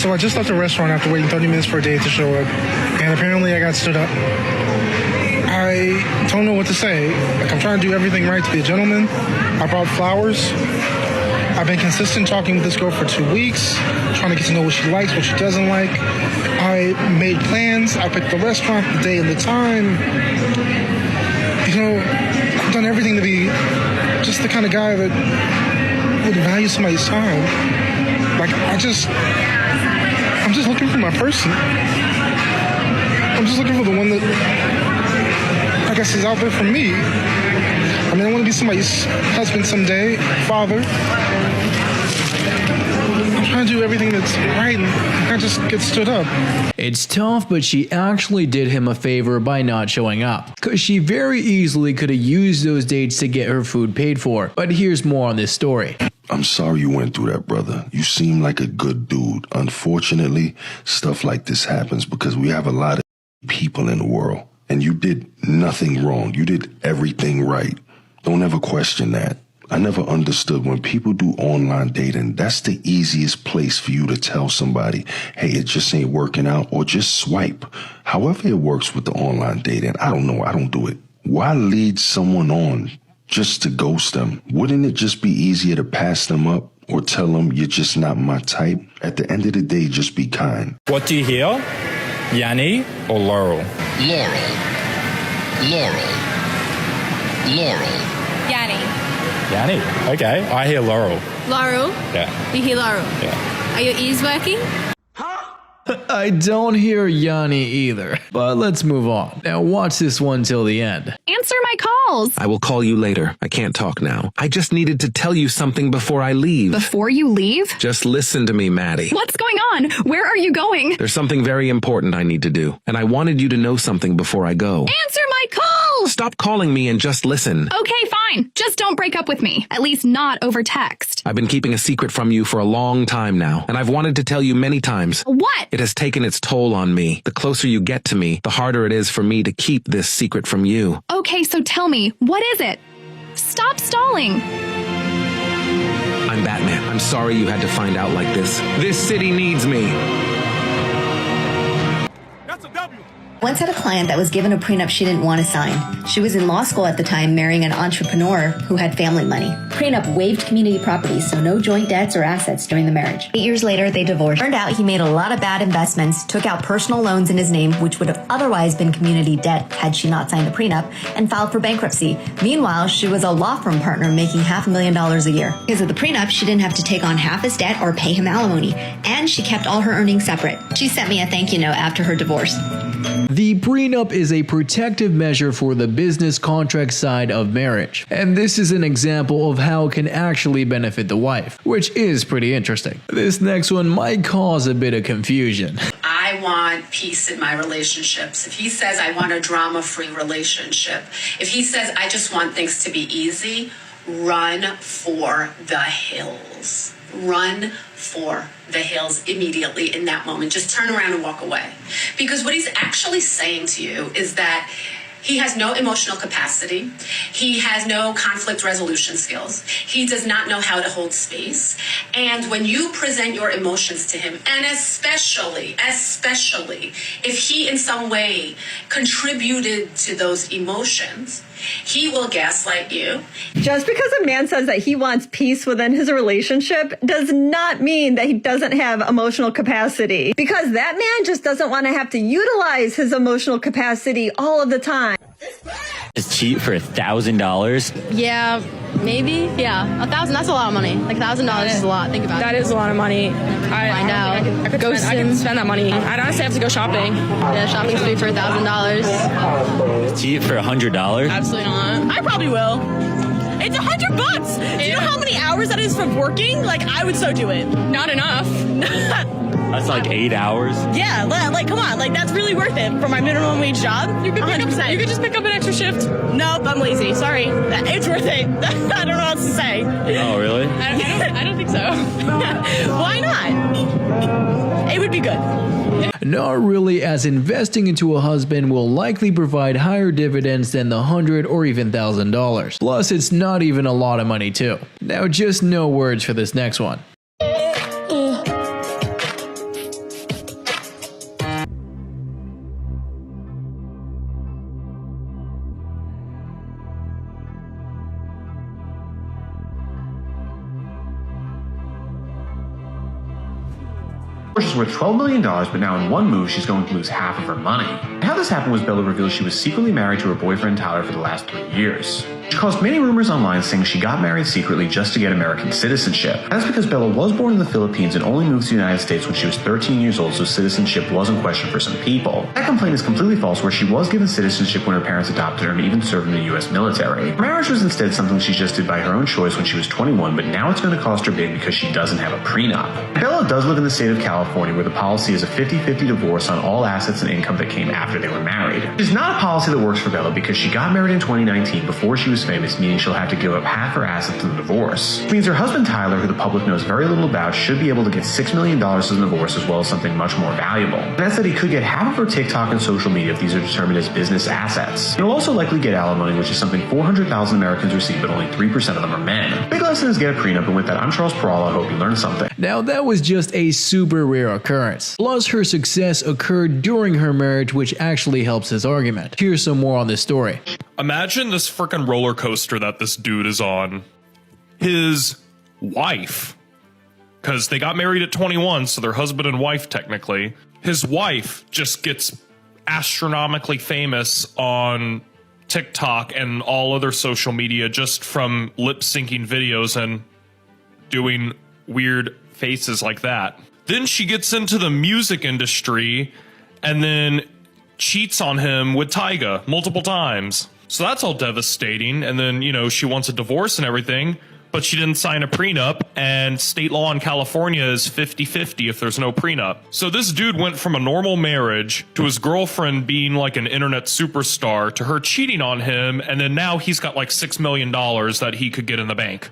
So I just left the restaurant after waiting 30 minutes for a date to show up, and apparently I got stood up. I don't know what to say. Like, I'm trying to do everything right to be a gentleman. I brought flowers. I've been consistent talking with this girl for 2 weeks, trying to get to know what she likes, what she doesn't like. I made plans. I picked the restaurant, the day, and the time. You know, I've done everything to be just the kind of guy that would value somebody's time. Like, I'm just looking for my person. I'm just looking for the one that, I guess, is out there for me. I mean, I want to be somebody's husband someday, father. I'm trying to do everything that's right, and I just get stood up. It's tough, but she actually did him a favor by not showing up, because she very easily could have used those dates to get her food paid for. But here's more on this story. I'm sorry you went through that, brother. You seem like a good dude. Unfortunately, stuff like this happens because we have a lot of people in the world, and you did nothing wrong. You did everything right. Don't ever question that. I never understood when people do online dating, that's the easiest place for you to tell somebody, hey, it just ain't working out, or just swipe. However it works with the online dating, I don't know. I don't do it. Why lead someone on just to ghost them? Wouldn't it just be easier to pass them up or tell them you're just not my type? At the end of the day, just be kind. What do you hear? Yanni or Laurel? Laurel. Laurel. Laurel. Yanni. Yanni. Okay, I hear Laurel. Laurel? Yeah. You hear Laurel? Yeah. Are your ears working? I don't hear Yanni either, but let's move on. Now watch this one till the end. Answer my calls. I will call you later. I can't talk now. I just needed to tell you something before I leave. Before you leave? Just listen to me, Maddie. What's going on? Where are you going? There's something very important I need to do, and I wanted you to know something before I go. Answer my call! Stop calling me and just listen. Okay, fine. Just don't break up with me. At least not over text. I've been keeping a secret from you for a long time now, and I've wanted to tell you many times. What? It has taken its toll on me. The closer you get to me, the harder it is for me to keep this secret from you. Okay, so tell me, what is it? Stop stalling. I'm Batman. I'm sorry you had to find out like this. This city needs me. That's a W. Once had a client that was given a prenup she didn't want to sign. She was in law school at the time, marrying an entrepreneur who had family money. Prenup waived community properties, so no joint debts or assets during the marriage. 8 years later, they divorced. Turned out he made a lot of bad investments, took out personal loans in his name, which would have otherwise been community debt had she not signed the prenup, and filed for bankruptcy. Meanwhile, she was a law firm partner making $500,000 a year. Because of the prenup, she didn't have to take on half his debt or pay him alimony, and she kept all her earnings separate. She sent me a thank you note after her divorce. The prenup is a protective measure for the business contract side of marriage, and this is an example of how it can actually benefit the wife, which is pretty interesting. This next one might cause a bit of confusion. I want peace in my relationships. If he says I want a drama-free relationship, if he says I just want things to be easy, run for the hills. Run for the hills immediately in that moment. Just turn around and walk away. Because what he's actually saying to you is that he has no emotional capacity. He has no conflict resolution skills. He does not know how to hold space. And when you present your emotions to him, and especially if he in some way contributed to those emotions, he will gaslight you. Just because a man says that he wants peace within his relationship does not mean that he doesn't have emotional capacity. Because that man just doesn't want to have to utilize his emotional capacity all of the time. Is cheap for $1,000? Yeah, maybe. Yeah, 1,000. That's a lot of money. Like $1,000 is a lot. Think about it. That is a lot of money. I could spend that money. I'd honestly have to go shopping. Yeah, shopping spree for $1,000. Cheap for $100? Absolutely not. I probably will. It's $100. Do you know how many hours that is from working? Like, I would so do it. Not enough. That's like 8 hours? Yeah, like, come on. Like, that's really worth it for my minimum wage job. You could 100%. You could just pick up an extra shift. Nope, I'm lazy. Sorry. It's worth it. I don't know what else to say. Oh, really? I don't think so. Why not? It would be good. Not really, as investing into a husband will likely provide higher dividends than the $100 or even $1,000. Plus, it's not even a lot of money too. Now just no words for this next one. She's worth $12 million, but now in one move, she's going to lose half of her money. How this happened was Bella revealed she was secretly married to her boyfriend Tyler for the last 3 years. She caused many rumors online saying she got married secretly just to get American citizenship. That's because Bella was born in the Philippines and only moved to the United States when she was 13 years old, so citizenship was in question for some people. That complaint is completely false, where she was given citizenship when her parents adopted her and even served in the US military. Marriage was instead something she just did by her own choice when she was 21, but now it's going to cost her big because she doesn't have a prenup. Bella does live in the state of California, where the policy is a 50-50 divorce on all assets and income that came after they were married. It's not a policy that works for Bella because she got married in 2019 before she was famous, meaning she'll have to give up half her assets in the divorce. Which means her husband Tyler, who the public knows very little about, should be able to get $6 million as a divorce as well as something much more valuable. And that's that he could get half of her TikTok and social media if these are determined as business assets. He'll also likely get alimony, which is something 400,000 Americans receive, but only 3% of them are men. Big lesson is get a prenup, and with that, I'm Charles Perala. I hope you learned something. Now that was just a super rare occurrence. Plus her success occurred during her marriage, which actually helps his argument. Here's some more on this story. Imagine this frickin' roller coaster that this dude is on. His wife, because they got married at 21, so they're husband and wife technically. His wife just gets astronomically famous on TikTok and all other social media just from lip syncing videos and doing weird faces like that. Then she gets into the music industry and then cheats on him with Tyga multiple times. So that's all devastating. And then, you know, she wants a divorce and everything, but she didn't sign a prenup, and state law in California is 50-50 if there's no prenup. So this dude went from a normal marriage to his girlfriend being like an internet superstar to her cheating on him, and then now he's got like $6 million that he could get in the bank.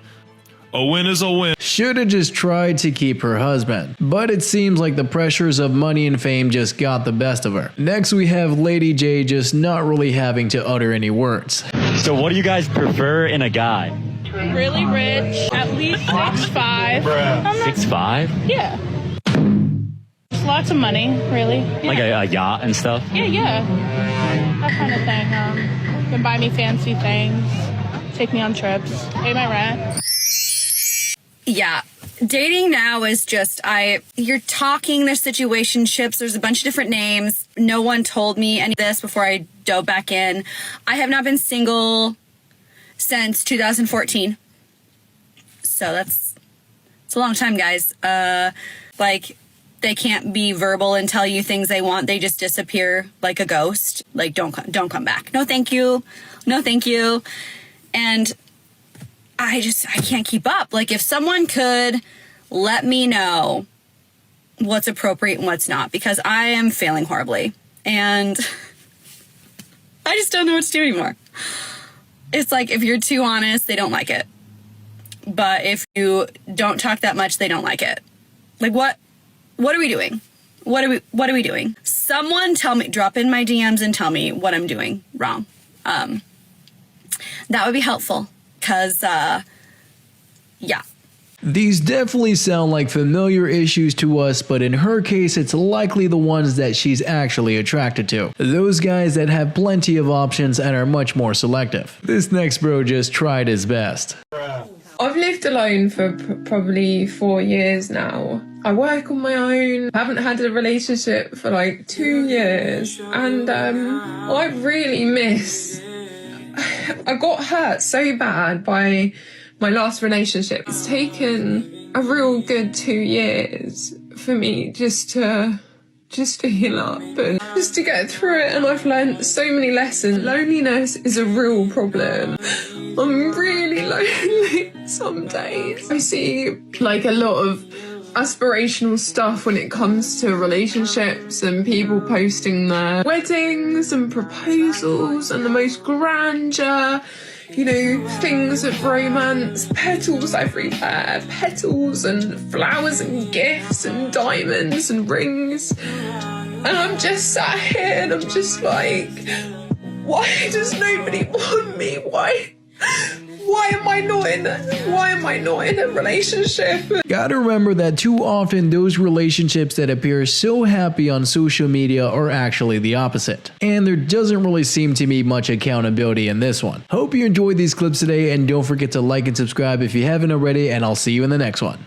A win is a win. Should've just tried to keep her husband, but it seems like the pressures of money and fame just got the best of her. Next we have Lady J just not really having to utter any words. So what do you guys prefer in a guy? Really rich, at least 6'5". 6'5"? Yeah. Just lots of money, really. Yeah. Like a yacht and stuff? Yeah. That kind of thing. Can buy me fancy things, take me on trips, pay my rent. Yeah. Dating now is just, you're talking, there's situationships, there's a bunch of different names. No one told me any of this before I dove back in. I have not been single since 2014. So it's a long time, guys. Like, they can't be verbal and tell you things they want. They just disappear like a ghost. Like, don't come back. No, thank you. No, thank you. And I can't keep up. Like, if someone could let me know what's appropriate and what's not, because I am failing horribly and I just don't know what to do anymore. It's like, if you're too honest, they don't like it. But if you don't talk that much, they don't like it. Like, what are we doing? What are we doing? Someone tell me, drop in my DMs and tell me what I'm doing wrong. That would be helpful. Because, yeah. These definitely sound like familiar issues to us, but in her case, it's likely the ones that she's actually attracted to. Those guys that have plenty of options and are much more selective. This next bro just tried his best. I've lived alone for probably 4 years now. I work on my own. I haven't had a relationship for like 2 years. And I really miss... I got hurt so bad by my last relationship. It's taken a real good 2 years for me just to heal up and just to get through it. And I've learned so many lessons. Loneliness is a real problem. I'm really lonely some days. I see like a lot of aspirational stuff when it comes to relationships and people posting their weddings and proposals and the most grandeur, you know, things of romance, petals everywhere, petals and flowers and gifts and diamonds and rings. And I'm just sat here and I'm just like, why does nobody want me? Why am I not in a relationship? Gotta remember that too often those relationships that appear so happy on social media are actually the opposite. And there doesn't really seem to be much accountability in this one. Hope you enjoyed these clips today, and don't forget to like and subscribe if you haven't already, and I'll see you in the next one.